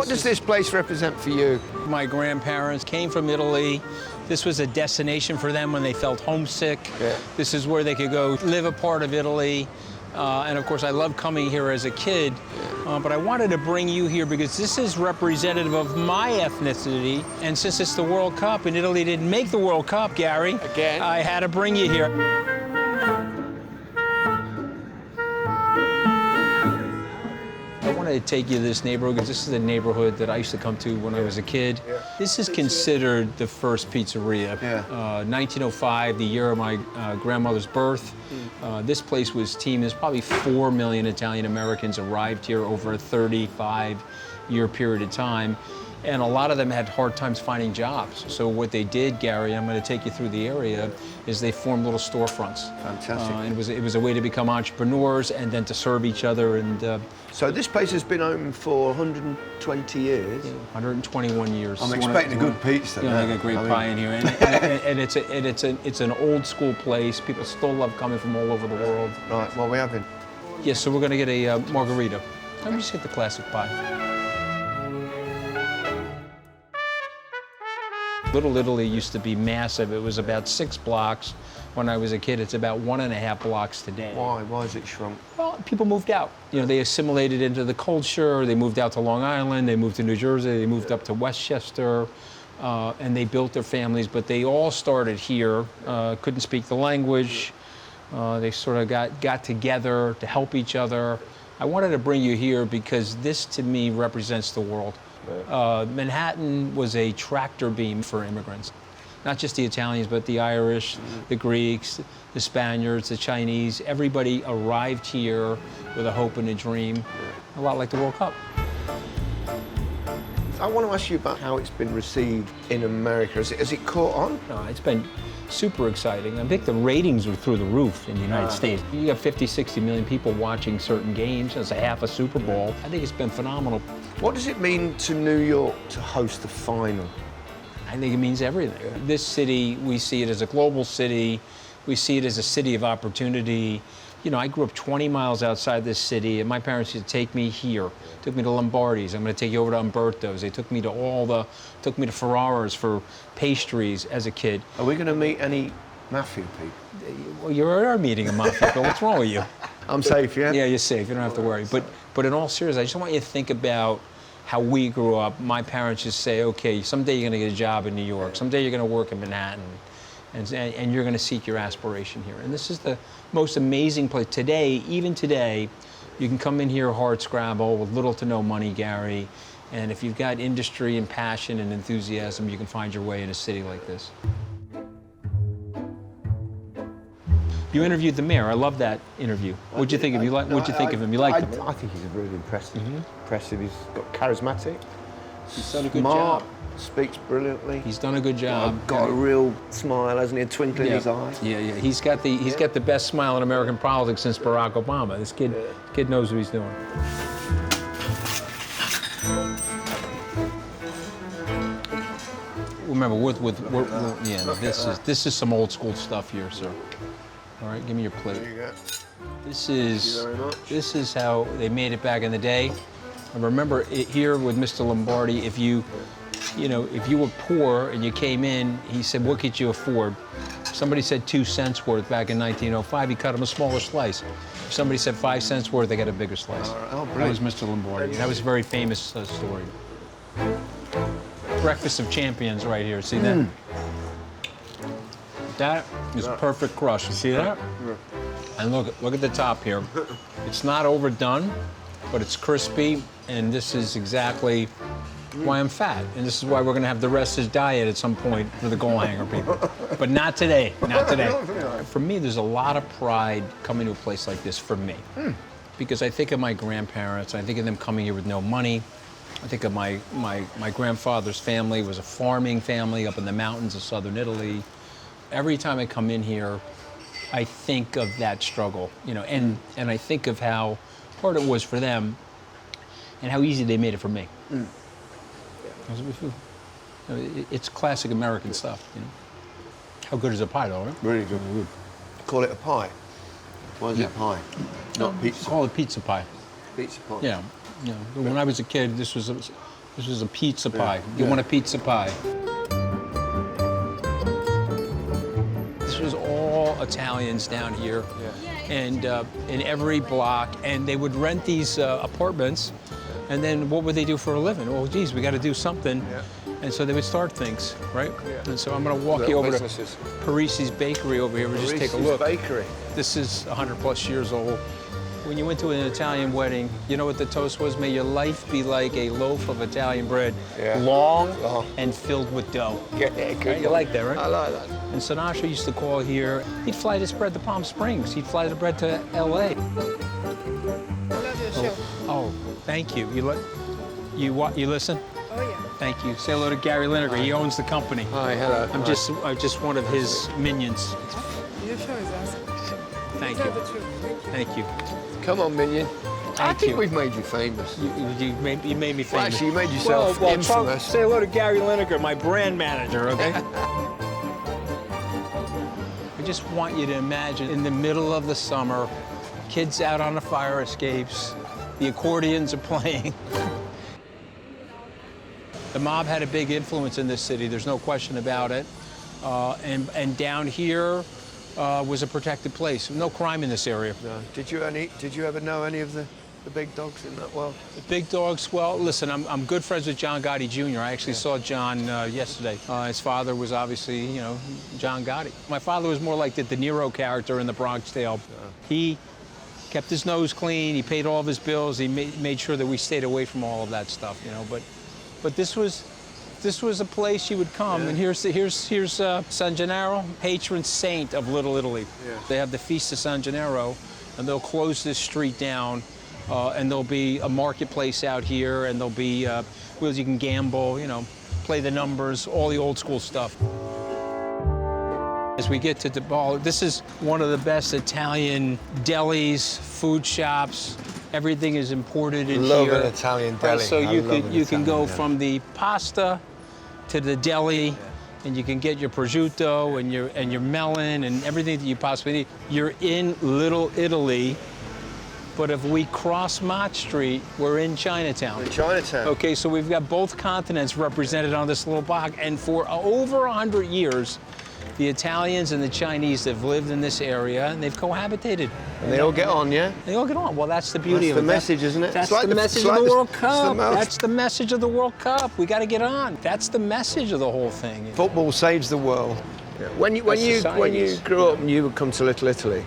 What does this place represent for you? My grandparents came from Italy. This was a destination for them when they felt homesick. Yeah. This is where they could go live a part of Italy. And of course, I loved coming here as a kid. But I wanted to bring you here because this is representative of my ethnicity. And since it's the World Cup and Italy didn't make the World Cup, Gary, Again? I had to bring you here. I wanted to take you to this neighborhood because this is a neighborhood that I used to come to when I was a kid. Yeah. This is considered the first pizzeria. Yeah. 1905, the year of my grandmother's birth. This place was teamed. There's probably 4 million Italian Americans arrived here over a 35-year period of time. And a lot of them had hard times finding jobs. So what they did, Gary, I'm going to take you through the area, is they formed little storefronts. Fantastic. And it was a way to become entrepreneurs and then to serve each other. And So this place has been open for 120 years. 121 years. I'm expecting a good pizza. Yeah, like a great pie in here, and it's an old school place. People still love coming from all over the world. Right, what are we having? Yes, so we're going to get a margarita. Let me just get the classic pie. Little Italy used to be massive. It was about 6 blocks when I was a kid. It's about 1.5 blocks today. Why? Why has it shrunk? Well, people moved out. You know, they assimilated into the culture. They moved out to Long Island. They moved to New Jersey. They moved up to Westchester, and they built their families. But they all started here. Couldn't speak the language. They sort of got together to help each other. I wanted to bring you here because this, to me, represents the world. Manhattan was a tractor beam for immigrants. Not just the Italians, but the Irish, the Greeks, the Spaniards, the Chinese. Everybody arrived here with a hope and a dream, a lot like the World Cup. I want to ask you about how it's been received in America. Has it caught on? It's been super exciting. I think the ratings are through the roof in the United States. You got 50, 60 million people watching certain games. It's a half a Super Bowl. I think it's been phenomenal. What does it mean to New York to host the final? I think it means everything. This city, we see it as a global city. We see it as a city of opportunity. You know, I grew up 20 miles outside this city, and my parents used to take me here. Took me to Lombardi's. I'm going to take you over to Umberto's. They took me to Ferrara's for pastries as a kid. Are we going to meet any Mafia people? Well, you are meeting a Mafia, but what's wrong with you? I'm safe, yeah? Yeah, you're safe. You don't have to worry. But in all seriousness, I just want you to think about how we grew up. My parents just say, okay, someday you're going to get a job in New York. Someday you're going to work in Manhattan. And you're going to seek your aspiration here. And this is the most amazing place. Today, even today, you can come in here hard scrabble with little to no money, Gary. And if you've got industry and passion and enthusiasm, you can find your way in a city like this. You interviewed the mayor. I love that interview. What'd you think of him? What'd you think of him? You liked him? I think he's really impressive. Impressive. He's got charismatic. He's done a good smart, job. Speaks brilliantly. He's done a good job. Got a real smile, hasn't he? A twinkle in his eye. Yeah. He's got the best smile in American politics since Barack Obama. This kid knows what he's doing. Remember, this is some old school stuff here, sir. All right, give me your plate. There you go. This Thank you very much. is how they made it back in the day. I remember here with Mr. Lombardi, if you were poor and you came in, he said, what could you afford? If somebody said 2 cents worth back in 1905, he cut them a smaller slice. If somebody said 5 cents worth, they got a bigger slice. That was Mr. Lombardi. That was a very famous story. Breakfast of champions right here. See that? That is perfect crust. You see that? And look at the top here. It's not overdone, but it's crispy, and this is exactly why I'm fat. And this is why we're going to have the rest of his diet at some point for the goal hanger people. But not today, not today. For me, there's a lot of pride coming to a place like this for me. Because I think of my grandparents, I think of them coming here with no money. I think of my grandfather's family was a farming family up in the mountains of southern Italy. Every time I come in here, I think of that struggle, and I think of how hard it was for them and how easy they made it for me. It's classic American stuff, How good is a pie, though, right? Really good. Call it a pie. Why is it pie? Not pizza. Call it pizza pie. Pizza pie. Yeah. When I was a kid, this was This is a pizza pie. You want a pizza pie? This was all Italians down here, and in every block, and they would rent these apartments, and then what would they do for a living? Well, geez, we got to do something, and so they would start things, right? And so I'm going to walk you over to Parisi's Bakery over here. We'll just take a look. Bakery. This is 100+ years old. When you went to an Italian wedding, you know what the toast was? May your life be like a loaf of Italian bread, long and filled with dough. Right? You like that, right? I like that. And Sinatra used to call here, he'd fly this bread to Palm Springs. He'd fly the bread to LA. Oh, thank you. You listen? Oh, yeah. Thank you. Say hello to Gary Lineker. He owns the company. Hi, hello. I'm just one of his minions. Your show is awesome. Thank Tell the you. truth. Thank you. Come on, Minion. I Thank think you. we've made you famous. You made me famous. Well, actually, you made yourself infamous. Say hello to Gary Lineker, my brand manager, okay? I just want you to imagine in the middle of the summer, kids out on the fire escapes, the accordions are playing. The mob had a big influence in this city, there's no question about it. And down here was a protected place. No crime in this area. No. Did you ever know any of the big dogs in that world? The big dogs, well, listen, I'm good friends with John Gotti Jr. I actually saw John yesterday. His father was obviously, you know, John Gotti. My father was more like the De Niro character in The Bronx Tale. He kept his nose clean, he paid all of his bills, he made sure that we stayed away from all of that stuff, you know, but this was a place you would come, and here's San Gennaro, patron saint of Little Italy. They have the Feast of San Gennaro, and they'll close this street down, and there'll be a marketplace out here, and there'll be wheels you can gamble, you know, play the numbers, all the old school stuff. As we get to Debal, this is one of the best Italian delis, food shops. Everything is imported in here. Love an Italian deli. So you can go from the pasta to the deli, and you can get your prosciutto and your melon and everything that you possibly need. You're in Little Italy, but if we cross Mott Street, we're in Chinatown. In Chinatown. Okay, so we've got both continents represented on this little block, and for over 100 years, the Italians and the Chinese have lived in this area, and they've cohabitated. And they all get on, yeah? They all get on. Well, that's the beauty of it. That's the message, isn't it? That's It's like the message of the World Cup. most- That's the message of the World Cup. We got to get on. That's the message of the whole thing. Football saves the world. When you grew up and you would come to Little Italy,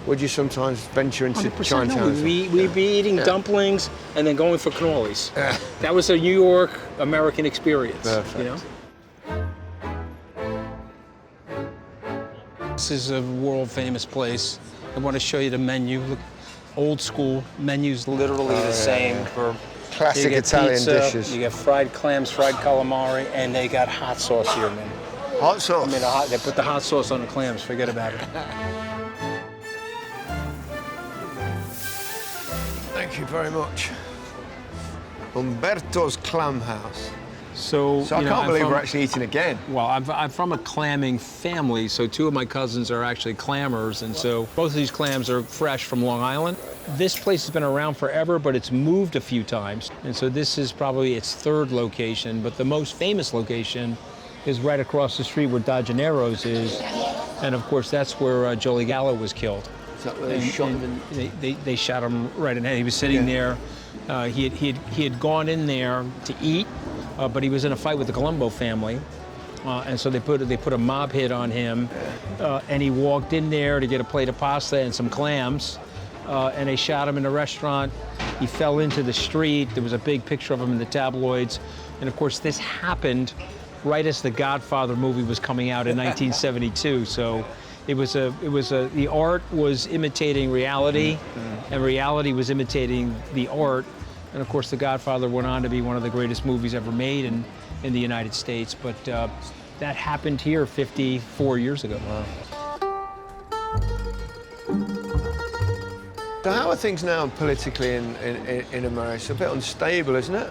would you sometimes venture into 100%. Chinatown? No, we'd be eating dumplings and then going for cannolis. That was a New York American experience. Perfect. You know? This is a world-famous place. I want to show you the menu. Look, old school menus, literally the same. For Classic you get Italian pizza, dishes. You got fried clams, fried calamari, and they got hot sauce here, man. Hot sauce. I mean, they put the hot sauce on the clams. Forget about it. Thank you very much. Umberto's Clam House. So I can't believe we're actually eating again. Well, I'm from a clamming family, so two of my cousins are actually clammers, and so both of these clams are fresh from Long Island. This place has been around forever, but it's moved a few times, and so this is probably its third location, but the most famous location is right across the street where Da Gennaro's is, and of course that's where Joey Gallo was killed. Is that where they shot him in? They shot him right in the head. He was sitting there. He had gone in there to eat, but he was in a fight with the Colombo family, and so they put a mob hit on him, and he walked in there to get a plate of pasta and some clams, and they shot him in the restaurant. He fell into the street. There was a big picture of him in the tabloids, and of course this happened right as the Godfather movie was coming out in 1972. So the art was imitating reality, and reality was imitating the art. And of course, The Godfather went on to be one of the greatest movies ever made in the United States. But that happened here 54 years ago. Wow. So how are things now politically in America? It's a bit unstable, isn't it?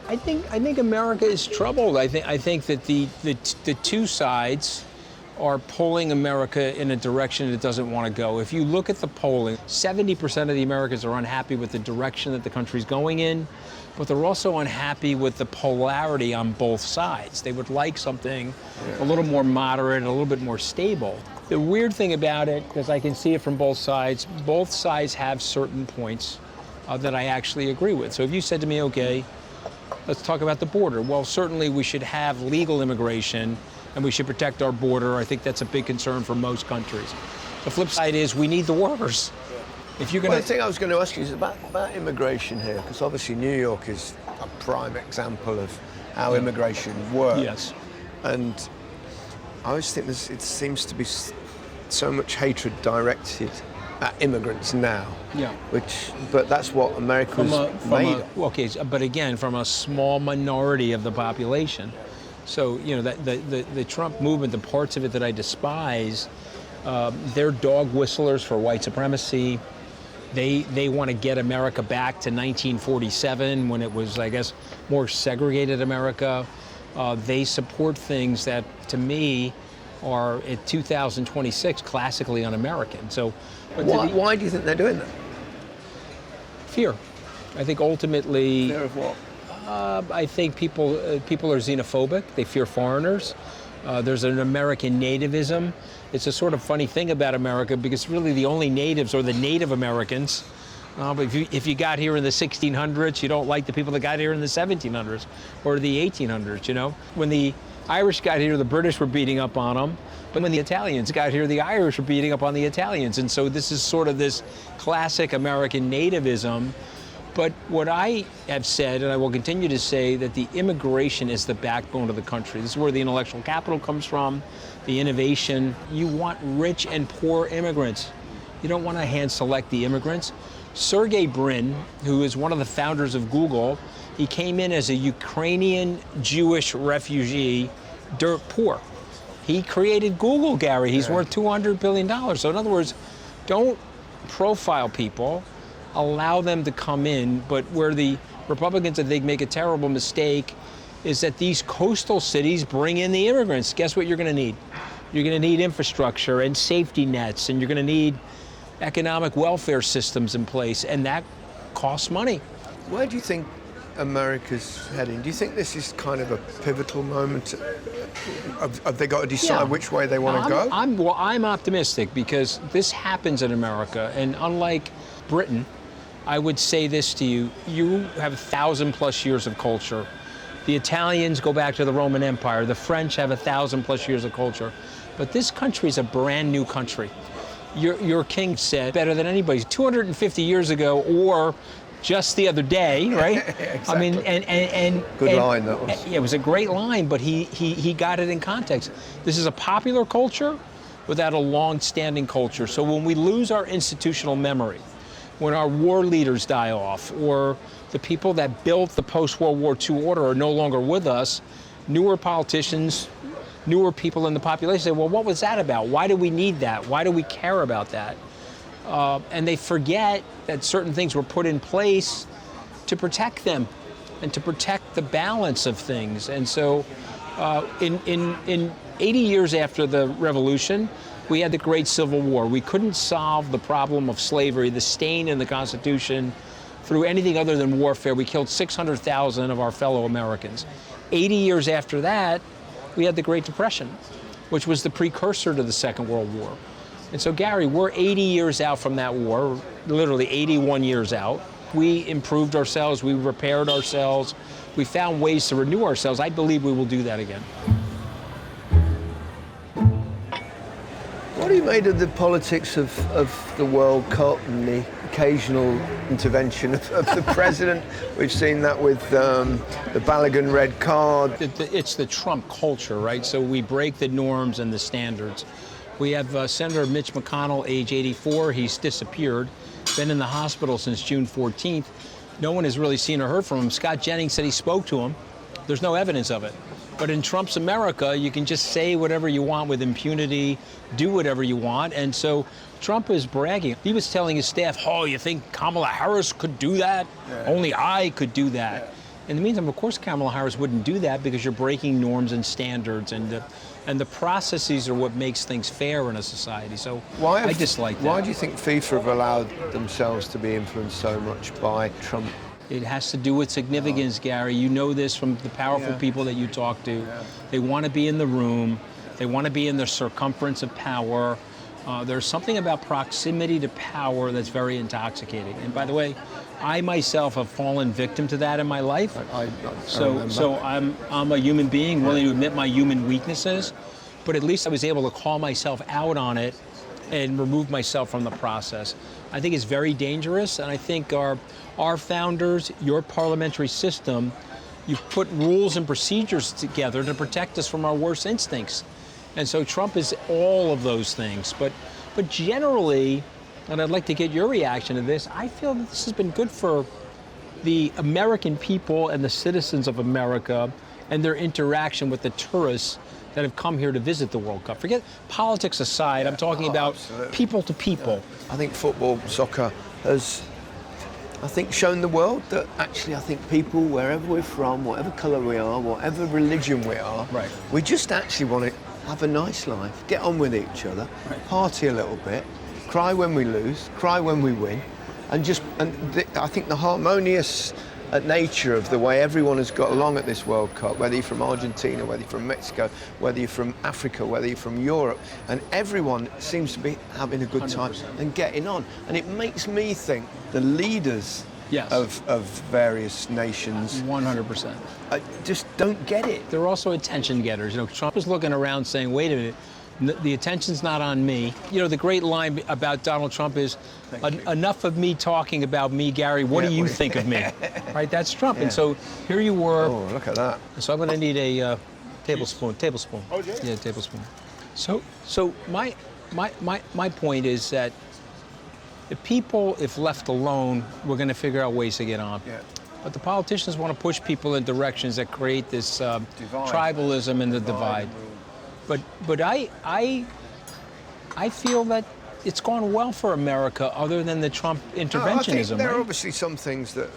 I think America is troubled. I think that the two sides are pulling America in a direction it doesn't want to go. If you look at the polling, 70% of the Americans are unhappy with the direction that the country's going in, but they're also unhappy with the polarity on both sides. They would like something a little more moderate, a little bit more stable. The weird thing about it, because I can see it from both sides have certain points that I actually agree with. So if you said to me, okay, let's talk about the border. Well, certainly we should have legal immigration and we should protect our border. I think that's a big concern for most countries. The flip side is we need the workers. If you're going the thing I was going to ask you is about immigration here, because obviously New York is a prime example of how immigration works. Yes. And I always think it seems to be so much hatred directed at immigrants now. Yeah. But that's what America's made of. Okay, but again, from a small minority of the population. So, you know, the Trump movement, the parts of it that I despise, they're dog whistlers for white supremacy. They want to get America back to 1947 when it was, I guess, more segregated America. They support things that, to me, are at 2026 classically un-American. So, why do you think they're doing that? Fear. I think ultimately. Fear of what? I think people are xenophobic. They fear foreigners. There's an American nativism. It's a sort of funny thing about America because really the only natives are the Native Americans. But if you got here in the 1600s, you don't like the people that got here in the 1700s or the 1800s, you know? When the Irish got here, the British were beating up on them. But when the Italians got here, the Irish were beating up on the Italians. And so this is sort of this classic American nativism. But what I have said, and I will continue to say, that the immigration is the backbone of the country. This is where the intellectual capital comes from, the innovation. You want rich and poor immigrants. You don't want to hand select the immigrants. Sergey Brin, who is one of the founders of Google, he came in as a Ukrainian Jewish refugee, dirt poor. He created Google, Gary. He's worth $200 billion. So in other words, don't profile people. Allow them to come in, but where the Republicans, I think, make a terrible mistake is that these coastal cities bring in the immigrants. Guess what you're going to need? You're going to need infrastructure and safety nets, and you're going to need economic welfare systems in place, and that costs money. Where do you think America's heading? Do you think this is kind of a pivotal moment? Have they got to decide which way they want to go? I'm optimistic because this happens in America, and unlike Britain, I would say this to you, you have 1,000+ years of culture. The Italians go back to the Roman Empire. The French have 1,000+ years of culture. But this country is a brand new country. Your king said better than anybody, 250 years ago or just the other day, right? Exactly. I mean, and good line that was. It was a great line, but he got it in context. This is a popular culture without a long-standing culture. So when we lose our institutional memory, when our war leaders die off, or the people that built the post-World War II order are no longer with us, newer politicians, newer people in the population say, well, what was that about? Why do we need that? Why do we care about that? And they forget that certain things were put in place to protect them and to protect the balance of things. And so in 80 years after the Revolution, we had the Great Civil War. We couldn't solve the problem of slavery, the stain in the Constitution, through anything other than warfare. We killed 600,000 of our fellow Americans. 80 years after that, we had the Great Depression, which was the precursor to the Second World War. And so, Gary, we're 80 years out from that war, literally 81 years out. We improved ourselves, we repaired ourselves, we found ways to renew ourselves. I believe we will do that again. What do you made of the politics of the World Cup and the occasional intervention of the president? We've seen that with the Balogun red card. It's the Trump culture, right? So we break the norms and the standards. We have Senator Mitch McConnell, age 84. He's disappeared, been in the hospital since June 14th. No one has really seen or heard from him. Scott Jennings said he spoke to him. There's no evidence of it. But in Trump's America, you can just say whatever you want with impunity, do whatever you want. And so Trump is bragging. He was telling his staff, oh, you think Kamala Harris could do that? Yeah. Only I could do that. In the meantime, of course, Kamala Harris wouldn't do that because you're breaking norms and standards, and the processes are what makes things fair in a society. So I dislike that. Why do you think FIFA have allowed themselves to be influenced so much by Trump? It has to do with significance, Gary. You know this from the powerful people that you talk to. Yeah. They want to be in the room. They want to be in the circumference of power. There's something about proximity to power that's very intoxicating. And by the way, I myself have fallen victim to that in my life. So I'm a human being willing to admit my human weaknesses, but at least I was able to call myself out on it and remove myself from the process. I think it's very dangerous, and I think our founders, your parliamentary system, you've put rules and procedures together to protect us from our worst instincts. And so Trump is all of those things. But generally, and I'd like to get your reaction to this, I feel that this has been good for the American people and the citizens of America and their interaction with the tourists that have come here to visit the World Cup. Forget politics aside, I'm talking about people to people. I think football, soccer has, I think, shown the world that actually I think people, wherever we're from, whatever colour we are, whatever religion we are, we just actually want to have a nice life, get on with each other, party a little bit, cry when we lose, cry when we win, and I think the harmonious nature of the way everyone has got along at this World Cup, whether you're from Argentina, whether you're from Mexico, whether you're from Africa, whether you're from Europe, and everyone seems to be having a good time 100%. and getting on. And it makes me think the leaders of various nations 100%. Just don't get it. They're also attention getters. You know, Trump is looking around saying, wait a minute, the attention's not on me. You know, the great line about Donald Trump is, enough of me talking about me, Gary, what do you think of me? Right, that's Trump. And so here you were. Oh, look at that. So I'm gonna need a tablespoon. Oh, yeah, tablespoon. So my point is that the people, if left alone, we're gonna figure out ways to get on. Yeah. But the politicians want to push people in directions that create this tribalism and the divide. But I feel that it's gone well for America, other than the Trump interventionism. I think there are obviously some things that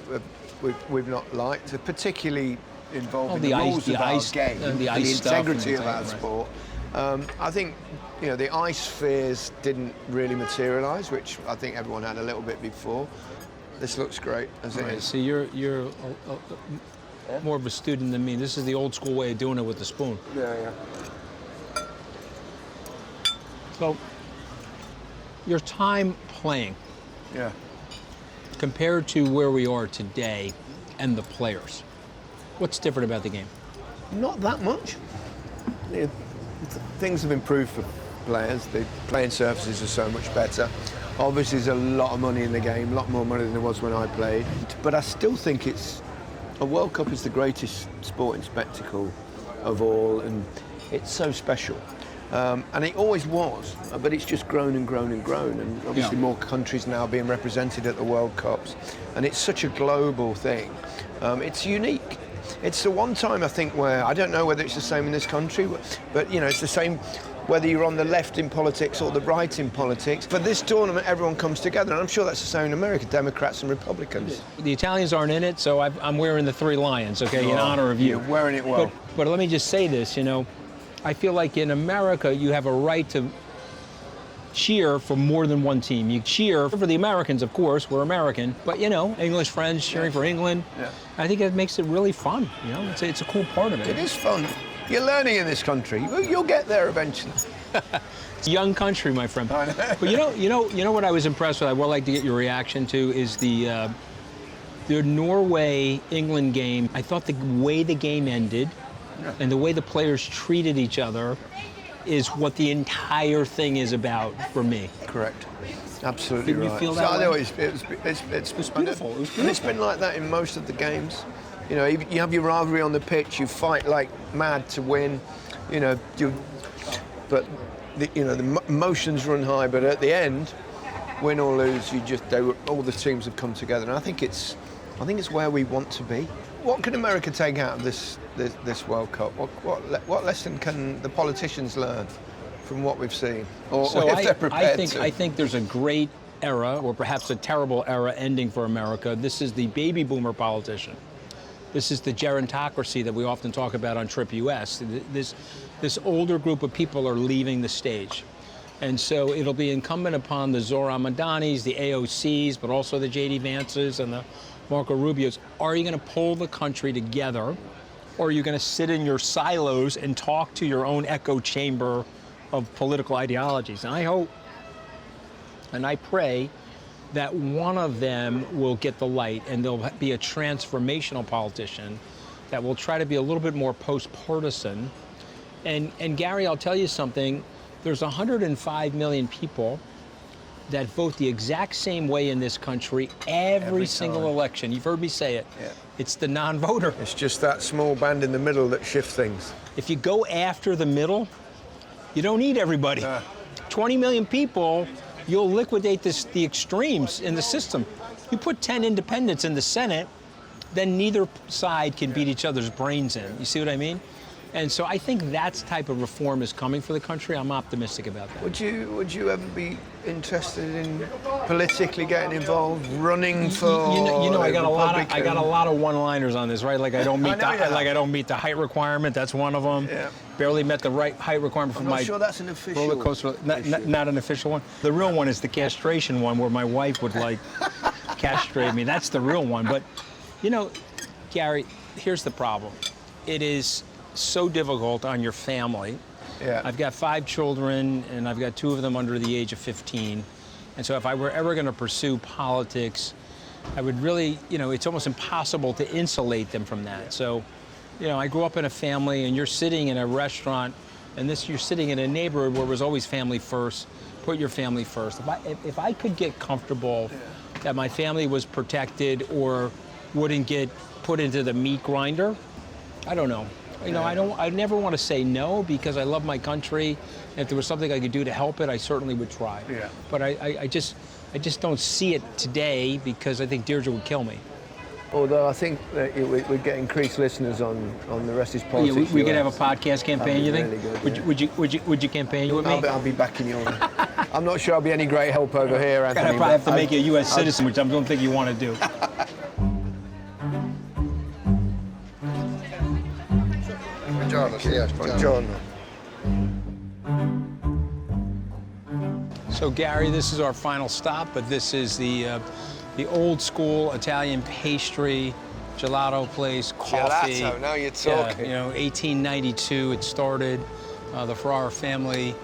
we've not liked, particularly involving the rules of our game, the integrity of our sport. I think, you know, the ice fears didn't really materialise, which I think everyone had a little bit before. This looks great as it is. So you're more of a student than me. This is the old school way of doing it with the spoon. Yeah. So, your time playing, compared to where we are today and the players, what's different about the game? Not that much. Things have improved for players. The playing surfaces are so much better. Obviously, there's a lot of money in the game, a lot more money than there was when I played. But I still think a World Cup is the greatest sporting spectacle of all, and it's so special. And it always was, but it's just grown and grown and grown. And obviously more countries now being represented at the World Cups. And it's such a global thing. It's unique. It's the one time, I think, where, I don't know whether it's the same in this country, but you know, it's the same whether you're on the left in politics or the right in politics. For this tournament, everyone comes together, and I'm sure that's the same in America, Democrats and Republicans. The Italians aren't in it, so I'm wearing the three lions, okay, in honor of you. You're wearing it well. But let me just say this, you know, I feel like in America, you have a right to cheer for more than one team. You cheer for the Americans, of course, we're American, but you know, English friends cheering for England. Yeah. I think it makes it really fun, you know, it's a cool part of it. It is fun. You're learning in this country. You'll get there eventually. It's a young country, my friend. I know. But you know what I was impressed with, I would like to get your reaction to, is the Norway-England game. I thought the way the game ended and the way the players treated each other is what the entire thing is about for me. Correct. Absolutely right. Didn't you feel that way? It's beautiful. It was beautiful. And it's been like that in most of the games. You know, you have your rivalry on the pitch, you fight like mad to win, you know, but the emotions run high, but at the end, win or lose, all the teams have come together, and I think it's where we want to be. What can America take out of this World Cup? What lesson can the politicians learn from what we've seen, or if they're prepared to? I think there's a great era, or perhaps a terrible era, ending for America. This is the baby boomer politician. This is the gerontocracy that we often talk about on Trip US. This older group of people are leaving the stage. And so it'll be incumbent upon the Zohran Madanis, the AOCs, but also the J.D. Vances and the Marco Rubios. Are you going to pull the country together, or are you going to sit in your silos and talk to your own echo chamber of political ideologies? And I hope and I pray that one of them will get the light, and there'll be a transformational politician that will try to be a little bit more post-partisan. And Gary, I'll tell you something, there's 105 million people that vote the exact same way in this country every single election. You've heard me say it. Yeah. It's the non-voter. It's just that small band in the middle that shifts things. If you go after the middle, you don't need everybody. 20 million people, you'll liquidate the extremes in the system. You put 10 independents in the Senate, then neither side can beat each other's brains in. You see what I mean? And so I think that type of reform is coming for the country. I'm optimistic about that. Would you ever be interested in politically getting involved, running for? You know, I got Republican? a lot of one-liners on this, right? Like I don't meet I don't meet the height requirement. That's one of them. Yeah. Barely met the right height requirement for I'm my. not sure that's an official. Roller coaster. Not an official one. The real one is the castration one, where my wife would like castrate me. That's the real one. But you know, Gary, here's the problem. It is so difficult on your family. Yeah. I've got 5 children, and I've got 2 of them under the age of 15. And so if I were ever going to pursue politics, I would really, you know, it's almost impossible to insulate them from that. So, you know, I grew up in a family, and you're sitting in a restaurant, and you're sitting in a neighborhood where it was always family first. Put your family first. If I could get comfortable that my family was protected or wouldn't get put into the meat grinder, I don't know. You know, I never want to say no, because I love my country. If there was something I could do to help it, I certainly would try. Yeah. But I just don't see it today, because I think Deirdre would kill me. Although I think that we'd get increased listeners on the rest is politics. Yeah, we could have a podcast campaign. You think? Really good, Would you campaign with me? I'll be backing you on. I'm not sure I'll be any great help over here, Anthony. I probably have to make you a U.S. citizen, which I don't think you want to do. Buongiorno. So Gary, this is our final stop, but this is the old school Italian pastry, gelato place, coffee. Gelato, now you're talking. Yeah, you know, 1892 it started, the Ferrara family,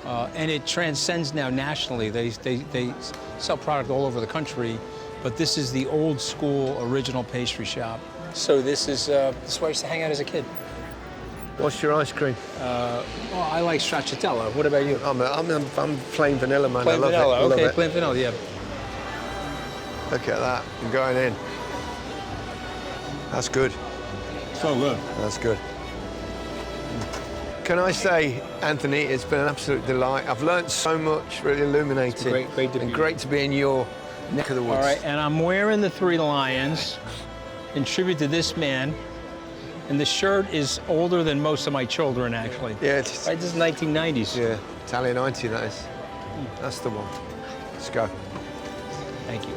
and it transcends now nationally. They sell product all over the country, but this is the old school original pastry shop. So this is where I used to hang out as a kid. What's your ice cream? Well, I like stracciatella. What about you? I'm plain vanilla, man. Plain I love vanilla. it. Okay, Love it. plain vanilla. Yeah. Look at that. I'm going in. That's good. So good. That's good. Can I say, Anthony, it's been an absolute delight. I've learnt so much, really illuminating. Great to be and here. great to be in your neck of the woods. All right, and I'm wearing the 3 lions in tribute to this man. And the shirt is older than most of my children, actually. Yeah, it's, Right, this is 1990s. yeah, Italian 90, that is. That's the one. Let's go. Thank you.